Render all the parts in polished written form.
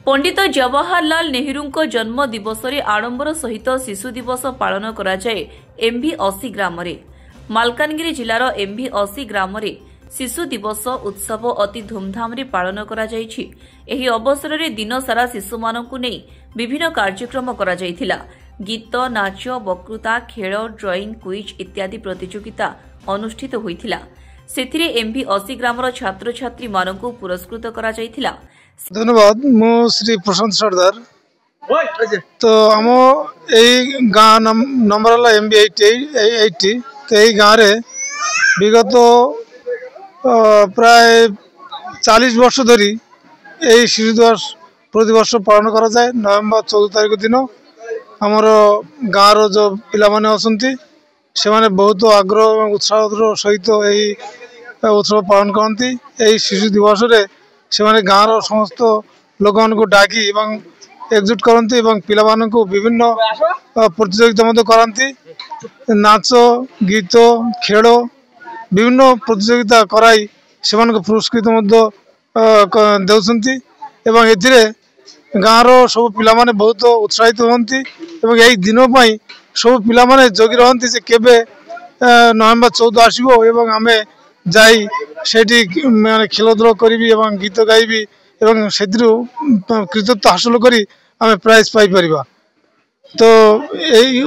पंडित जवाहरलाल नेहरू जन्म दिवस आडंबर सहित शिशु दिवस पालन कराए एमभी 80 ग्राम मालकानगिरी जिलार एमभी 80 ग्राम शिशु दिवस उत्सव अति धूमधाम पालन एही अवसर में दिन सारा शिशु मानकु नहीं विभिन्न कार्यक्रम करा गीत नाच वक्तृता खेल ड्रॉइंग क्विज इत्यादि प्रतियोगिता अनुष्ठित होइथिला। सेथिरे एमभी 80 ग्रामर छात्र छात्री मानकु पुरस्कृत करा जायथिला। धन्यवाद। मो श्री प्रशांत सरदार तो आम यही गाँ नंबर एमबी 80 तो यही गाँव में विगत प्राय 40 वर्ष धरी यही शिशु दिवस प्रति वर्ष पालन करा जाए। नवेम्बर 14 तारीख दिन आमर गाँव जो पिला माने असंती से माने बहुत आग्रह और उत्साह सहित यही उत्सव पालन करती। यही शिशु दिवस रे से माने गाँव समस्त लोक मान को डाकी एकजुट करती पिला मान को विभिन्न प्रतियोगिता कराती। नाच गीत खेल विभिन्न प्रतियोगिता कराई से पुरस्कृत देउछंती एवं एथिरे गाँव सब पिला माने बहुत उत्साहित होती। यही दिन सब पिला माने जगी रहती से केबे नवेम्बर 14 आसो एवं आमे जाई सेठी माने खेलधूल करी गीत गाइबी एवं से कृतित्व हासिल करी आमे प्राइज पाई परिबा। तो यही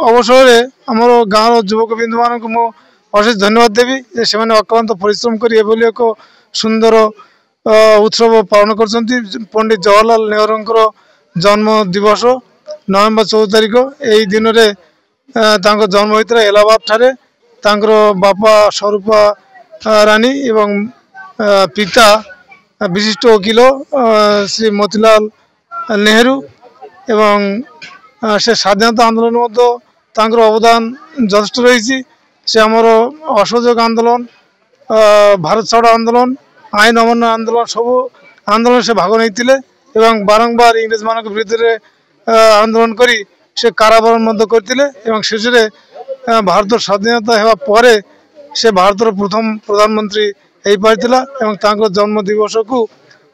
अवसर में आमर गाँव युवक बिंदु मान को मु अशेष धन्यवाद देवी से अक्लांत परिश्रम कर एक सुंदर उत्सव पालन कर। पंडित जवाहरलाल नेहरू जन्म दिवस नवेम्बर 14 तारीख यही दिन में जन्म होता है इलाहाबाद ठारे। बापा स्वरूपा रानी एवं पिता विशिष्ट वकील श्री मोतीलाल नेहरू एवं से स्वाधीनता आंदोलन अवदान यथेष्ट रही। से आमर असहयोग आंदोलन भारत छाड़ आंदोलन आईन अमान्य आंदोलन सब आंदोलन से भाग नहीं बारंबार इंग्रेज मान विरुद्ध आंदोलन करी से काराबरण करते शेष भारत स्वाधीनता होगा पर से भारत प्रथम प्रधानमंत्री हो पार्थिला। जन्म दिवस को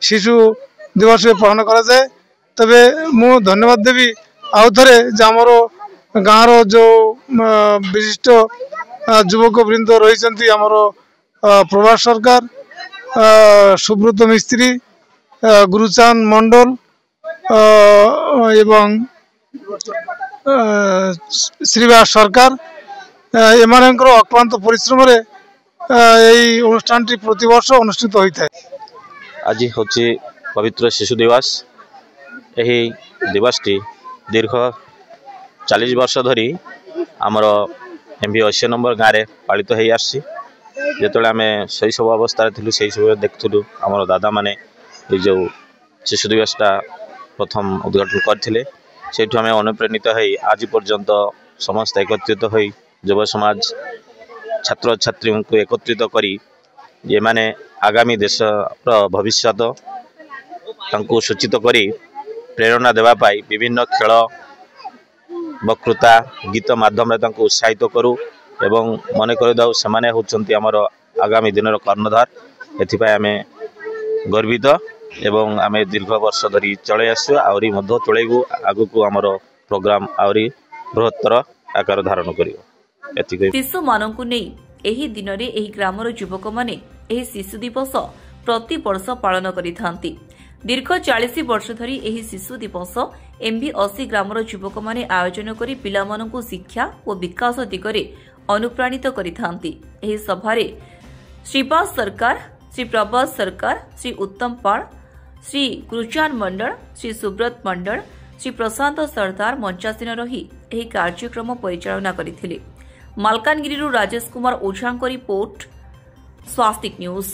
शिशु दिवस पालन कराए। तबे मु धन्यवाद देवी आउ थे आमर गाँव जो विशिष्ट युवक वृंद रही आमर प्रभास सरकार सुब्रत मिस्त्री गुरुचांद मंडल एवं श्रीवास सरकार एम अक्लांत परिश्रम यही अनुष्ठान प्रति वर्ष अनुष्ठित होता है। आज हूँ पवित्र शिशु दिवस। यही दिवस टी दीर्घ 40 वर्ष धरी आमर एमबी 80 नंबर गाँव में पालित हो आसी। जो आम शैशव अवस्था थी से सब देखुलु आमर दादा माने जो शिशु दिवसटा प्रथम उद्घाटन करते से आम अनुप्राणित हो आज पर्यंत समस्त एकत्रित हो युव समाज छात्र छात्री को एकत्रित करी ये माने आगामी देश भविष्य सूचित करी प्रेरणा देवाई विभिन्न खेल वक्तृता गीत माध्यम उत्साहित करूँ एवं मन करदे से होती आमर आगामी दिन कर्णधार। एथिपाई आमे गर्वित एवं आमे दीर्घ वर्ष धरी चले आसु आहरी चलू आगु को आमर प्रोग्राम आहरी बृहत्तर आकार धारण करियो। शिशु मानकु नै एही दिन रे एही ग्रामर युवक माने एही शिशु दिवस प्रति वर्ष पालन करिथांती। दीर्घ 40 वर्ष धरी एही शिशु दिवस एमबी 80 ग्रामर युवक माने आयोजन करी पिला मानकु शिक्षा और विकास दिगरे अनुप्राणित करिथांती। एही सभारे श्रीवास सरकार श्री प्रभास सरकार श्री उत्तम पाल श्री गुरुचांद मंडल श्री सुब्रत मंडल श्री प्रशांत सरदार मंचासीन रही एही कार्यक्रम परिचालना करथिले। मालकानगिरी राजेश कुमार ओझा रिपोर्ट स्वास्तिक न्यूज।